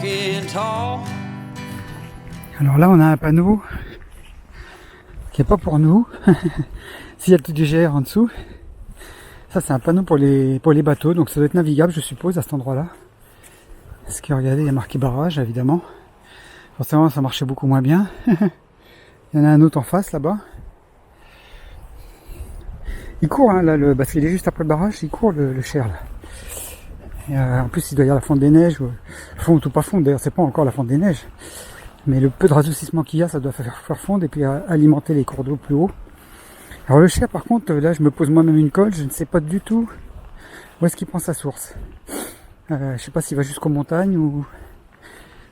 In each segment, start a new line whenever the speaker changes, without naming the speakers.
walking tall.
Alors là, on a un panneau qui est pas pour nous. S'il y a le truc du GR en dessous. Ça, c'est un panneau pour les bateaux, donc ça doit être navigable, je suppose, à cet endroit-là. Parce que regardez, il y a marqué barrage, évidemment. Forcément, ça marchait beaucoup moins bien. Il y en a un autre en face, là-bas. Il court, hein, là, parce qu'il est juste après le barrage, il court le Cher, là. Et, en plus, il doit y avoir la fonte des neiges, fonte ou pas fonte, d'ailleurs, c'est pas encore la fonte des neiges. Mais le peu de radoucissement qu'il y a, ça doit faire fondre et puis alimenter les cours d'eau plus haut. Alors le Cher, par contre, là, je me pose moi-même une colle, je ne sais pas du tout où est-ce qu'il prend sa source. Je sais pas s'il va jusqu'aux montagnes ou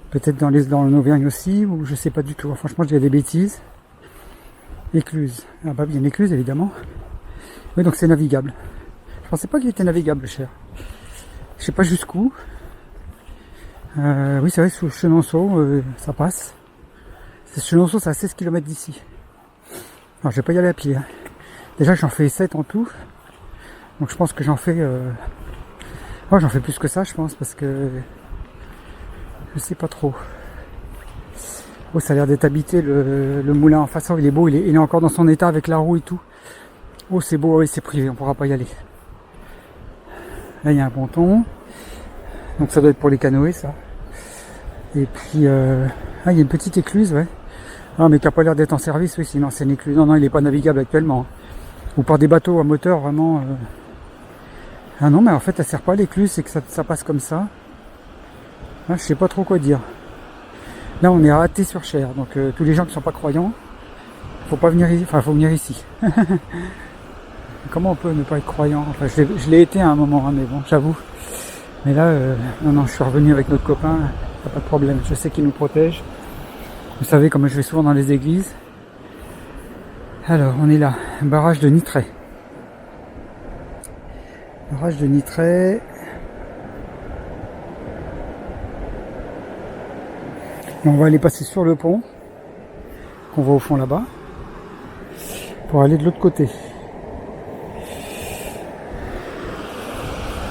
peut-être dans l'Auvergne aussi, ou je sais pas du tout. Alors, franchement, je dis des bêtises. Écluse. Ah bah bien écluse, évidemment. Oui, donc c'est navigable. Je pensais pas qu'il était navigable, le Cher. Je sais pas jusqu'où. Oui, c'est vrai, sous Chenonceau, ça passe. Chenonceau, c'est à 16 km d'ici. Alors, je vais pas y aller à pied. Hein. Déjà, j'en fais 7 en tout. Donc, je pense que j'en fais... Oh, j'en fais plus que ça, je pense, parce que... Je sais pas trop. Oh, ça a l'air d'être habité, le moulin en face. Oh, il est beau, il est encore dans son état avec la roue et tout. Oh, c'est beau, oui, c'est privé, on pourra pas y aller. Là, il y a un ponton. Donc, ça doit être pour les canoës, ça. Et puis, il y a une petite écluse, ouais. Ah, mais qui n'a pas l'air d'être en service, oui, sinon c'est une écluse. Non, il n'est pas navigable actuellement. Ou par des bateaux à moteur, vraiment. Ah non, mais en fait, elle sert pas à l'écluse, c'est que ça passe comme ça. Ah, je sais pas trop quoi dire. Là, on est à Athée-sur-Cher, donc tous les gens qui sont pas croyants, faut pas venir ici. Enfin, faut venir ici. Comment on peut ne pas être croyant? Enfin, je l'ai été à un moment, hein, mais bon, j'avoue. Mais là, non, je suis revenu avec notre copain, pas de problème. Je sais qu'il nous protège. Vous savez, comme je vais souvent dans les églises. Alors, on est là, barrage de Nitray. Barrage de Nitray. Et on va aller passer sur le pont, qu'on voit au fond là-bas, pour aller de l'autre côté.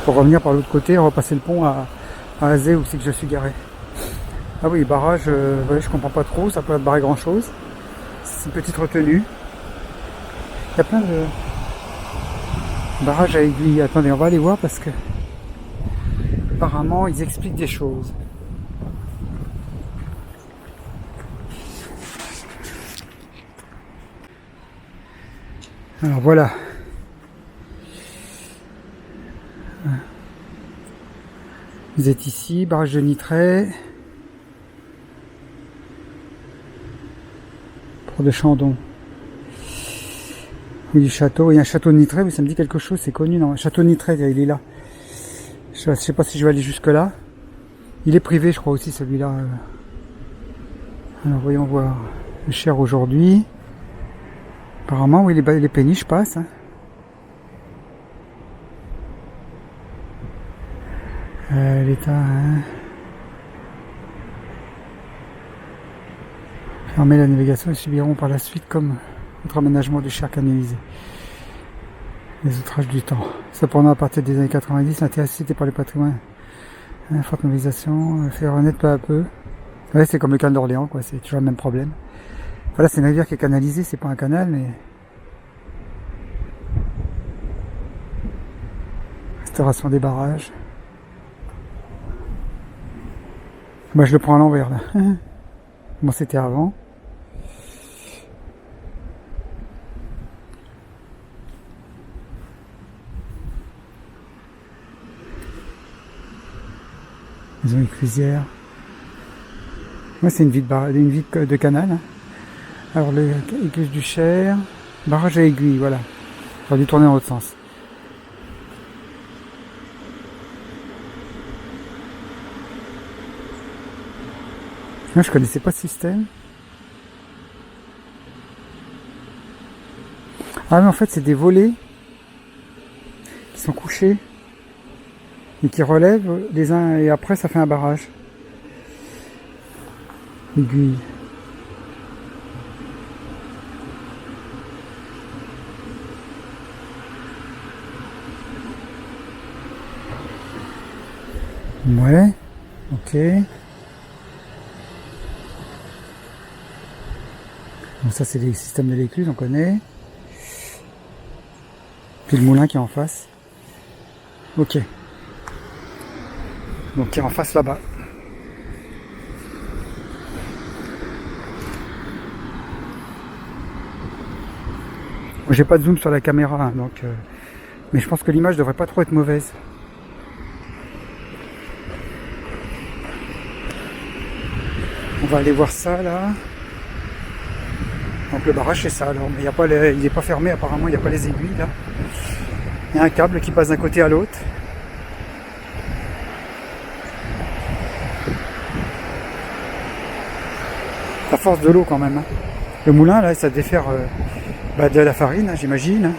Pour revenir par l'autre côté, repasser le pont à Azé, où c'est que je suis garé. Ah oui, barrage, ouais, je comprends pas trop, ça peut pas barrer grand chose. C'est une petite retenue. Il y a plein de barrages à aiguilles. Attendez, on va aller voir parce que apparemment ils expliquent des choses. Alors voilà. Vous êtes ici, barrage de Nitray. Port de Chandon. Oui, du château. Il y a un château de Nitray, oui, ça me dit quelque chose, c'est connu, non? Château de Nitray, il est là. Je sais pas si je vais aller jusque là. Il est privé, je crois aussi, celui-là. Alors, voyons voir. Le Cher aujourd'hui. Apparemment, oui, les péniches passent. Hein. L'état... Hein. Fermer la navigation et subiront par la suite comme autre aménagement du Cher canalisé. Les outrages du temps. Cependant, à partir des années 90, l'intérêt suscité par le patrimoine, forte mobilisation, fait renaître peu à peu. Ouais, c'est comme le canal d'Orléans, quoi. C'est toujours le même problème. Voilà, c'est une rivière qui est canalisée, c'est pas un canal, mais restauration des barrages. Moi, je le prends à l'envers, là. Bon, c'était avant. Maison éclusière. Moi, c'est une vie de canal. Hein. Alors, l'écluse du Cher. Barrage à aiguille, voilà. J'aurais dû tourner dans l'autre sens. Moi, je connaissais pas ce système. Ah, mais en fait, c'est des volets qui sont couchés et qui relèvent les uns et après, ça fait un barrage. Aiguille. Ouais, ok. Donc ça c'est les systèmes de l'écluse, on connaît. Puis le moulin qui est en face. Ok. Donc qui est en face là-bas. J'ai pas de zoom sur la caméra, hein, donc mais je pense que l'image devrait pas trop être mauvaise. On va aller voir ça là. Donc le barrage c'est ça alors, mais y a pas il n'est pas fermé apparemment, il n'y a pas les aiguilles là. Il y a un câble qui passe d'un côté à l'autre. La force de l'eau quand même. Hein. Le moulin là, ça devait faire de la farine, hein, j'imagine. Hein.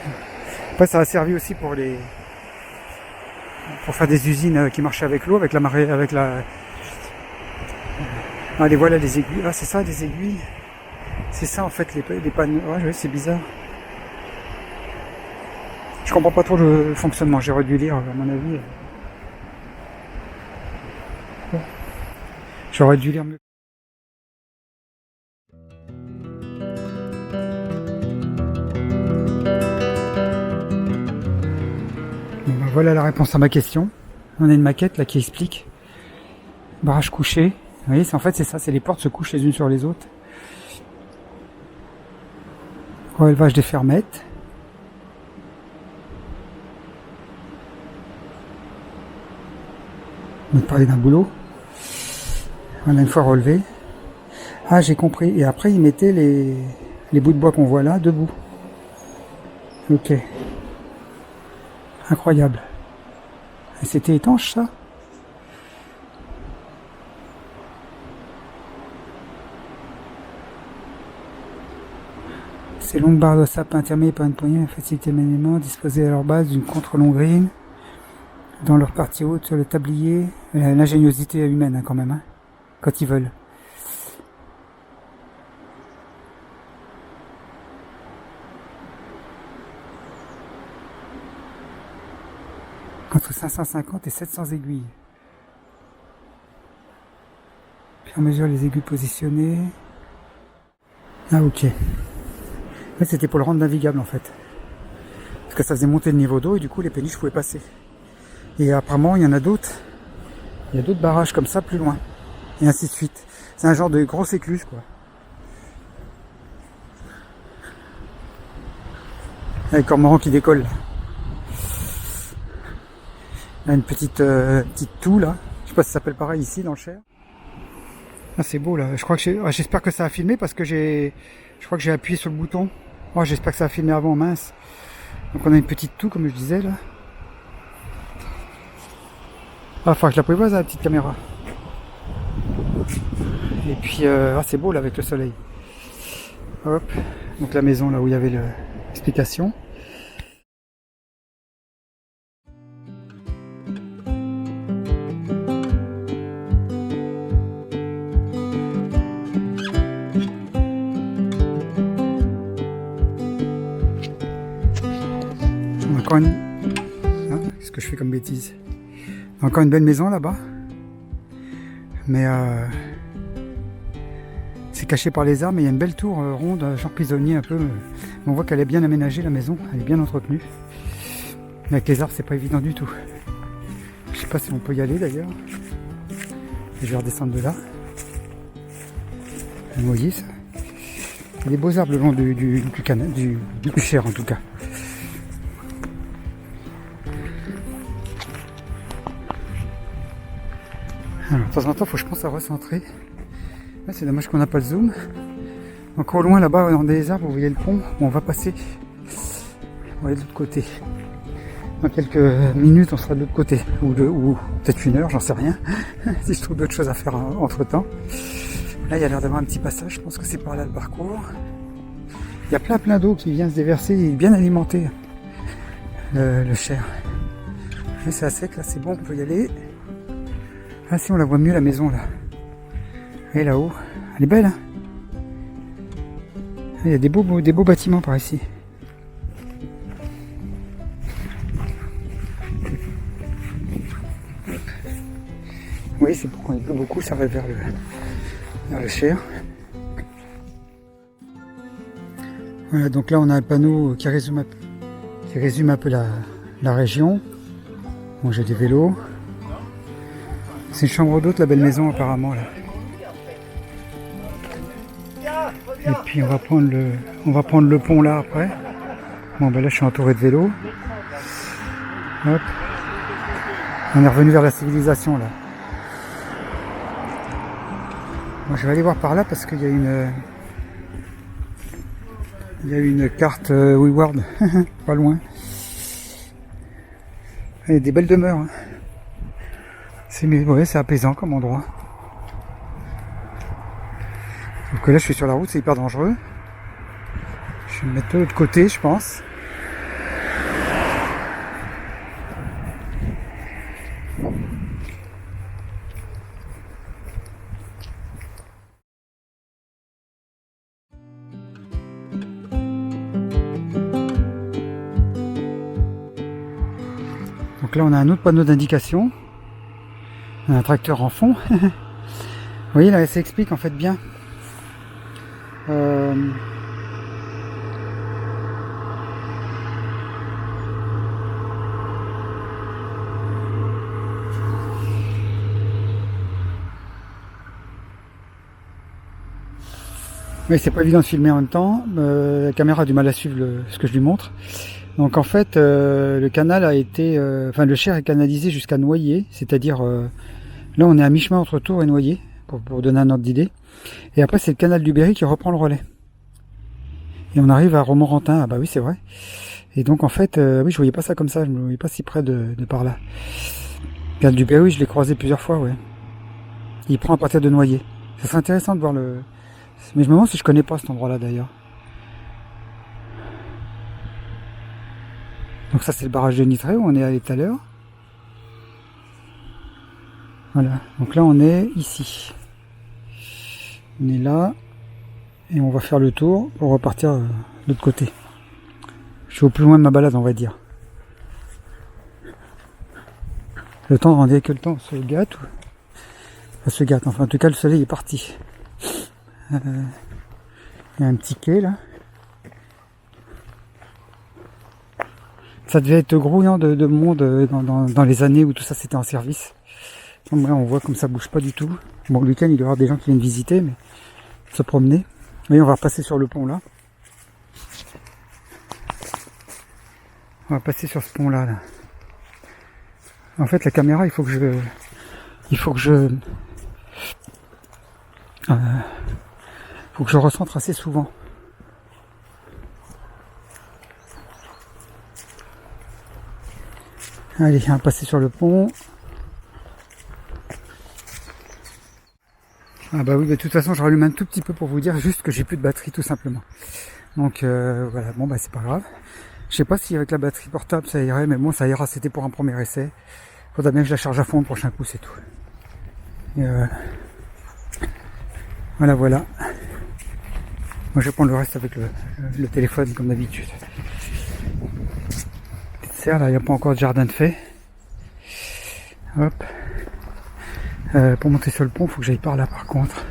Après ça a servi aussi pour faire des usines qui marchaient avec l'eau, avec la marée, avec la. Ah les voilà les aiguilles. Ah c'est ça les aiguilles. C'est ça en fait les panneaux. Ouais c'est bizarre. Je comprends pas trop le fonctionnement, j'aurais dû lire à mon avis. J'aurais dû lire mieux. Bon, ben voilà la réponse à ma question. On a une maquette là qui explique. Barrage couché. Vous voyez, en fait c'est ça, c'est les portes se couchent les unes sur les autres. Relevage des fermettes. On va parler d'un boulot. Voilà, une fois relevé. Ah, j'ai compris. Et après, ils mettaient les bouts de bois qu'on voit là, debout. Ok. Incroyable. Et c'était étanche, ça? Ces longues barres de sable intermédiaires par une poignée facilité manuellement disposées à leur base d'une contre-longrine. Dans leur partie haute sur le tablier, l'ingéniosité humaine hein, quand même, hein, quand ils veulent. Entre 550 et 700 aiguilles. Puis on mesure les aiguilles positionnées. Ah ok. Mais c'était pour le rendre navigable en fait. Parce que ça faisait monter le niveau d'eau et du coup les péniches pouvaient passer. Et apparemment, il y en a d'autres. Il y a d'autres barrages comme ça plus loin. Et ainsi de suite. C'est un genre de grosse écluse, quoi. Avec cormoran qui décolle. Il y a une petite toux, là. Je sais pas si ça s'appelle pareil ici, dans le Cher. Ah, c'est beau, là. Je crois que j'espère que ça a filmé parce que je crois que j'ai appuyé sur le bouton. Oh, j'espère que ça a filmé avant, mince. Donc on a une petite toux, comme je disais, là. Ah, faut que je la prévoise la petite caméra. Et puis, c'est beau là avec le soleil. Hop, donc la maison là où il y avait l'explication. Encore une. Ah, qu'est-ce que je fais comme bêtise? Encore une belle maison là-bas. Mais c'est caché par les arbres, mais il y a une belle tour ronde, genre prisonnier un peu. On voit qu'elle est bien aménagée la maison, elle est bien entretenue. Mais avec les arbres, c'est pas évident du tout. Je sais pas si on peut y aller d'ailleurs. Je vais redescendre de là. Vous voyez ça? Il y a des beaux arbres le long du Cher en tout cas. Alors, de temps en temps, faut je pense à recentrer. Là, c'est dommage qu'on n'a pas le zoom. Donc au loin là-bas, dans des arbres, vous voyez le pont. Bon, on va passer. On va aller de l'autre côté. Dans quelques minutes, on sera de l'autre côté. Ou peut-être une heure, j'en sais rien. Si je trouve d'autres choses à faire entre temps. Là, il y a l'air d'avoir un petit passage. Je pense que c'est par là le parcours. Il y a plein d'eau qui vient se déverser. Il est bien alimenté. Le Cher. Mais c'est à sec, là, c'est bon, on peut y aller. Ah si, on la voit mieux la maison là. Et là-haut, elle est belle hein. Il y a des beaux bâtiments par ici. Oui, c'est pour qu'on y pleut beaucoup, ça va vers le Cher. Voilà, donc là on a un panneau qui résume un peu la région. Bon, j'ai des vélos. C'est une chambre d'hôte, la belle maison apparemment là. Et puis on va prendre le pont là après. Bon ben là je suis entouré de vélos. Hop. On est revenu vers la civilisation là. Bon, je vais aller voir par là parce qu'il y a une carte WeWorld pas loin. Il y a des belles demeures. Hein. C'est apaisant comme endroit. Donc là je suis sur la route, c'est hyper dangereux. Je vais me mettre de l'autre côté je pense. Donc là on a un autre panneau d'indication. Un tracteur en fond. Vous voyez là ça explique en fait bien. Oui, c'est pas évident de filmer en même temps. La caméra a du mal à suivre ce que je lui montre. Donc en fait, le canal a été, le Cher est canalisé jusqu'à Noyer, c'est-à-dire là on est à mi-chemin entre Tours et Noyer, pour donner un ordre d'idée. Et après c'est le canal du Berry qui reprend le relais. Et on arrive à Romorantin. Ah bah oui c'est vrai. Et donc en fait, oui je voyais pas ça comme ça, je me voyais pas si près de par là. Le canal du Berry, je l'ai croisé plusieurs fois, ouais. Il prend à partir de Noyer. Ça serait intéressant de voir le. Mais je me demande si je connais pas cet endroit-là d'ailleurs. Donc ça c'est le barrage de Nitré où on est allé tout à l'heure. Voilà, donc là on est ici. On est là. Et on va faire le tour pour repartir de l'autre côté. Je suis au plus loin de ma balade on va dire. Le temps, rendait que le temps se gâte. Ça se gâte, enfin en tout cas le soleil est parti. Il y a un petit quai là. Ça devait être grouillant de monde dans les années où tout ça c'était en service. Donc là on voit comme ça bouge pas du tout. Bon le week-end il doit y avoir des gens qui viennent visiter, mais se promener. Et on va repasser sur le pont là. On va passer sur ce pont là. En fait la caméra il faut que je recentre assez souvent. Allez, on va passer sur le pont. Ah bah oui, de toute façon, je rallume un tout petit peu pour vous dire juste que j'ai plus de batterie tout simplement. Donc voilà, bon bah c'est pas grave. Je sais pas si avec la batterie portable ça irait, mais bon ça ira, c'était pour un premier essai. Faudra bien que je la charge à fond le prochain coup, c'est tout. Et voilà. Moi je vais prendre le reste avec le téléphone comme d'habitude. Petite serre, là il n'y a pas encore de jardin de fait. Hop. Pour monter sur le pont, il faut que j'aille par là par contre.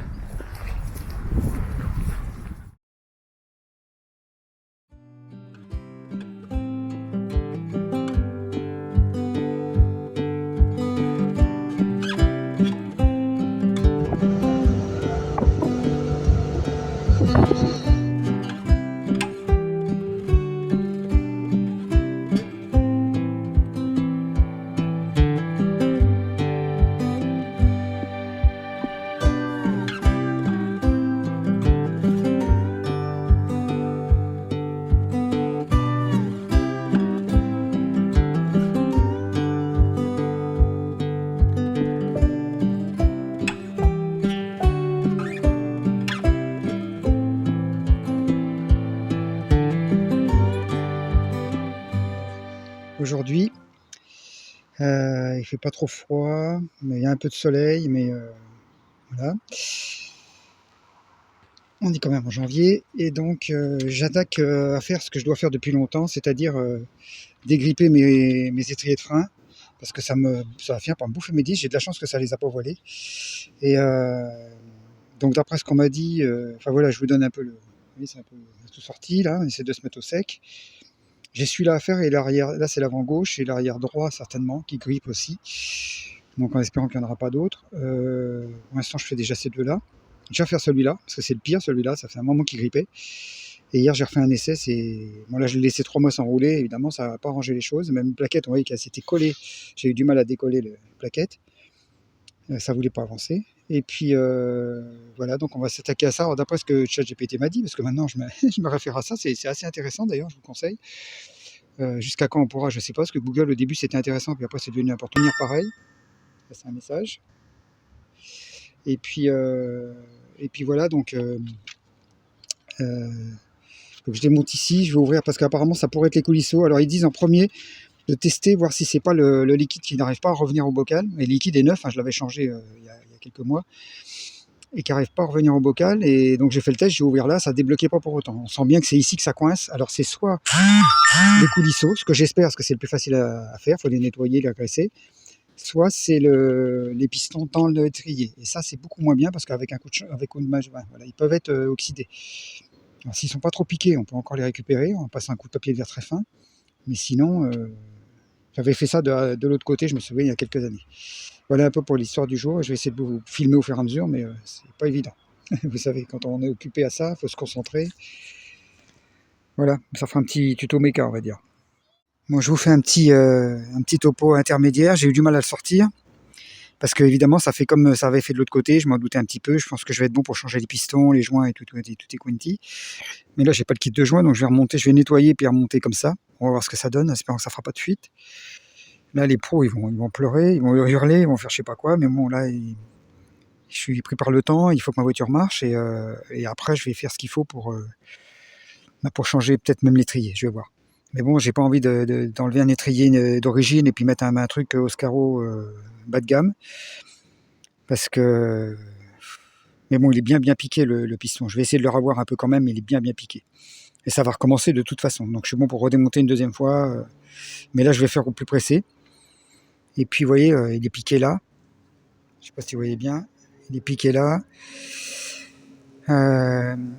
Aujourd'hui, il fait pas trop froid, mais il y a un peu de soleil, mais voilà. On est quand même en janvier, et donc j'attaque à faire ce que je dois faire depuis longtemps, c'est-à-dire dégripper mes étriers de frein, parce que ça va finir par me bouffer mes disques. J'ai de la chance que ça les a pas volés. Et donc d'après ce qu'on m'a dit, enfin voilà, je vous donne un peu voyez, c'est un peu tout sorti là, on essaie de se mettre au sec. J'ai celui-là à faire et l'arrière, là c'est l'avant gauche et l'arrière droit certainement, qui grippe aussi. Donc en espérant qu'il n'y en aura pas d'autres. Pour l'instant je fais déjà ces deux-là. Je vais faire celui-là, parce que c'est le pire celui-là, ça fait un moment qu'il grippait. Et hier j'ai refait un essai, bon là je l'ai laissé 3 mois s'enrouler, évidemment ça n'a pas arrangé les choses. Même une plaquette, on voyait qu'elle s'était collée, j'ai eu du mal à décoller la plaquette. Ça voulait pas avancer. Et puis voilà, donc on va s'attaquer à ça. Alors, d'après ce que ChatGPT m'a dit, parce que maintenant je me réfère à ça, c'est assez intéressant d'ailleurs, je vous conseille. Jusqu'à quand on pourra, je sais pas, parce que Google au début c'était intéressant, puis après c'est devenu n'importe quoi. Pareil, ça c'est un message. Et puis voilà, donc je démonte ici, je vais ouvrir parce qu'apparemment ça pourrait être les coulisseaux. Alors ils disent en premier de tester, voir si c'est pas le liquide qui n'arrive pas à revenir au bocal. Et le liquide est neuf, hein, je l'avais changé il y a quelques mois, et qui n'arrive pas à revenir au bocal. Et donc j'ai fait le test, j'ai ouvert là, ça débloquait pas pour autant. On sent bien que c'est ici que ça coince. Alors c'est soit les coulisseaux, ce que j'espère, parce que c'est le plus facile à faire, il faut les nettoyer, les agresser. Soit c'est les pistons dans l'étrier. Et ça c'est beaucoup moins bien parce qu'avec un coup de main, voilà, ils peuvent être oxydés. Alors s'ils sont pas trop piqués, on peut encore les récupérer, on passe un coup de papier de verre très fin. Mais sinon, j'avais fait ça de l'autre côté, je me souviens, il y a quelques années. Voilà un peu pour l'histoire du jour. Je vais essayer de vous filmer au fur et à mesure, mais c'est pas évident. Vous savez, quand on est occupé à ça, il faut se concentrer. Voilà, ça fera un petit tuto méca, on va dire. Bon, je vous fais un petit topo intermédiaire. J'ai eu du mal à le sortir. Parce que évidemment, ça fait comme ça avait fait de l'autre côté. Je m'en doutais un petit peu. Je pense que je vais être bon pour changer les pistons, les joints et tout est quinti. Mais là, j'ai pas le kit de joint, donc je vais remonter, je vais nettoyer puis remonter comme ça. On va voir ce que ça donne, espérant que ça fera pas de fuite. Là, les pros, ils vont pleurer, ils vont hurler, ils vont faire je sais pas quoi. Mais bon, là, je suis pris par le temps. Il faut que ma voiture marche et après, je vais faire ce qu'il faut pour changer peut-être même l'étrier. Je vais voir. Mais bon, j'ai pas envie d'enlever un étrier d'origine et puis mettre un truc Oscaro bas de gamme. Parce que... Mais bon, il est bien piqué le piston. Je vais essayer de le revoir un peu quand même, mais il est bien piqué. Et ça va recommencer de toute façon. Donc je suis bon pour redémonter une deuxième fois. Mais là, je vais faire au plus pressé. Et puis, vous voyez, il est piqué là. Je ne sais pas si vous voyez bien. Il est piqué là.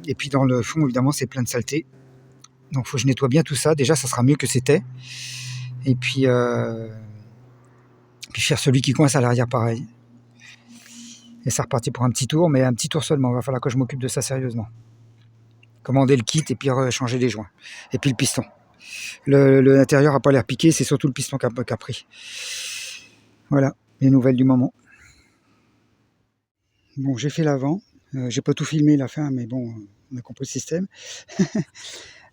Et puis dans le fond, évidemment, c'est plein de saleté. Donc il faut que je nettoie bien tout ça. Déjà, ça sera mieux que c'était. Et puis faire celui qui coince à l'arrière pareil. Et ça repartit pour un petit tour, mais un petit tour seulement. Il va falloir que je m'occupe de ça sérieusement. Commander le kit et puis changer les joints. Et puis le piston. L'intérieur n'a pas l'air piqué, c'est surtout le piston qui a pris. Voilà, les nouvelles du moment. Bon, j'ai fait l'avant. J'ai pas tout filmé la fin, mais bon, on a compris le système.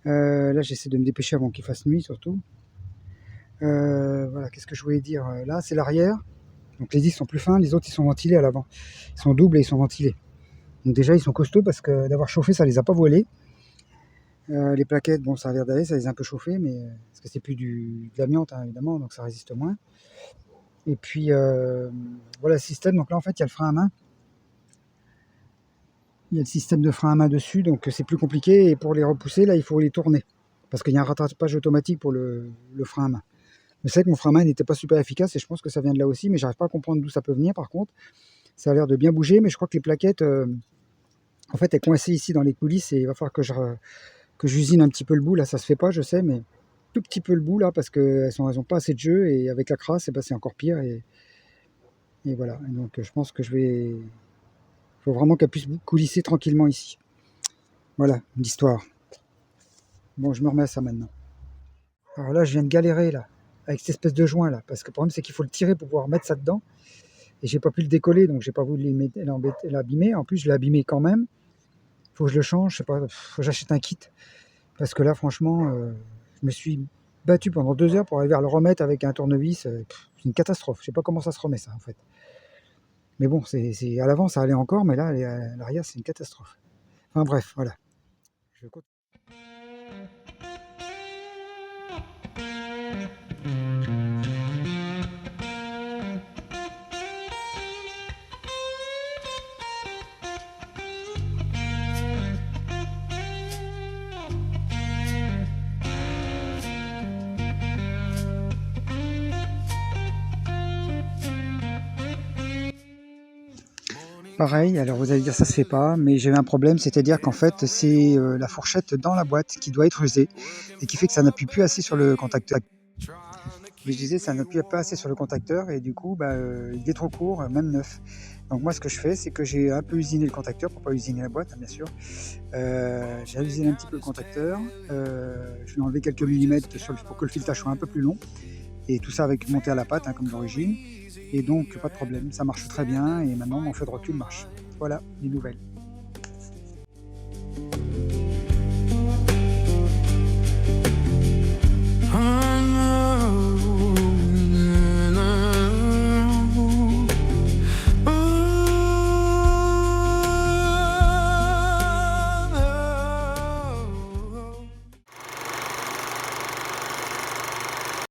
Là, j'essaie de me dépêcher avant qu'il fasse nuit, surtout. Voilà, qu'est-ce que je voulais dire. Là, c'est l'arrière. Donc les 10 sont plus fins, les autres, ils sont ventilés à l'avant. Ils sont doubles et ils sont ventilés. Donc déjà, ils sont costauds parce que d'avoir chauffé, ça les a pas voilés. Les plaquettes, bon, ça a l'air d'aller, ça les a un peu chauffés, mais parce que c'est plus de l'amiante, hein, évidemment, donc ça résiste moins. Et puis, voilà le système. Donc là, en fait, il y a le frein à main. Il y a le système de frein à main dessus, donc c'est plus compliqué. Et pour les repousser, là, il faut les tourner. Parce qu'il y a un rattrapage automatique pour le frein à main. Mais c'est vrai que mon frein à main n'était pas super efficace et je pense que ça vient de là aussi, mais j'arrive pas à comprendre d'où ça peut venir par contre. Ça a l'air de bien bouger, mais je crois que les plaquettes, en fait, elles coincées ici dans les coulisses et il va falloir que j'usine un petit peu le bout. Là, ça se fait pas, je sais, mais tout petit peu le bout là parce qu'elles ont pas assez de jeu et avec la crasse, c'est encore pire. Et voilà. Et donc, je pense que il faut vraiment qu'elle puisse coulisser tranquillement ici. Voilà, l'histoire. Bon, je me remets à ça maintenant. Alors là, je viens de galérer là, avec cette espèce de joint là, parce que le problème c'est qu'il faut le tirer pour pouvoir mettre ça dedans. Et j'ai pas pu le décoller, donc j'ai pas voulu l'abîmer. En plus, je l'ai abîmé quand même. Faut que je le change, je sais pas, faut que j'achète un kit. Parce que là, franchement, je me suis battu pendant 2 heures pour arriver à le remettre avec un tournevis. C'est une catastrophe. Je sais pas comment ça se remet ça en fait. Mais bon, à l'avant ça allait encore, mais là, à l'arrière, c'est une catastrophe. Enfin bref, voilà. Je continue. Pareil, alors vous allez dire ça se fait pas, mais j'avais un problème, c'est-à-dire qu'en fait c'est la fourchette dans la boîte qui doit être usée et qui fait que ça n'appuie plus assez sur le contacteur. Mais je disais ça n'appuie pas assez sur le contacteur et du coup il est trop court, même neuf. Donc moi ce que je fais c'est que j'ai un peu usiné le contacteur pour pas usiner la boîte, hein, bien sûr. J'ai usiné un petit peu le contacteur, je lui ai enlevé quelques millimètres pour que le filetage soit un peu plus long. Et tout ça avec monté à la pâte, hein, comme d'origine. Et donc, pas de problème, ça marche très bien. Et maintenant, mon feu de recul marche. Voilà, les nouvelles.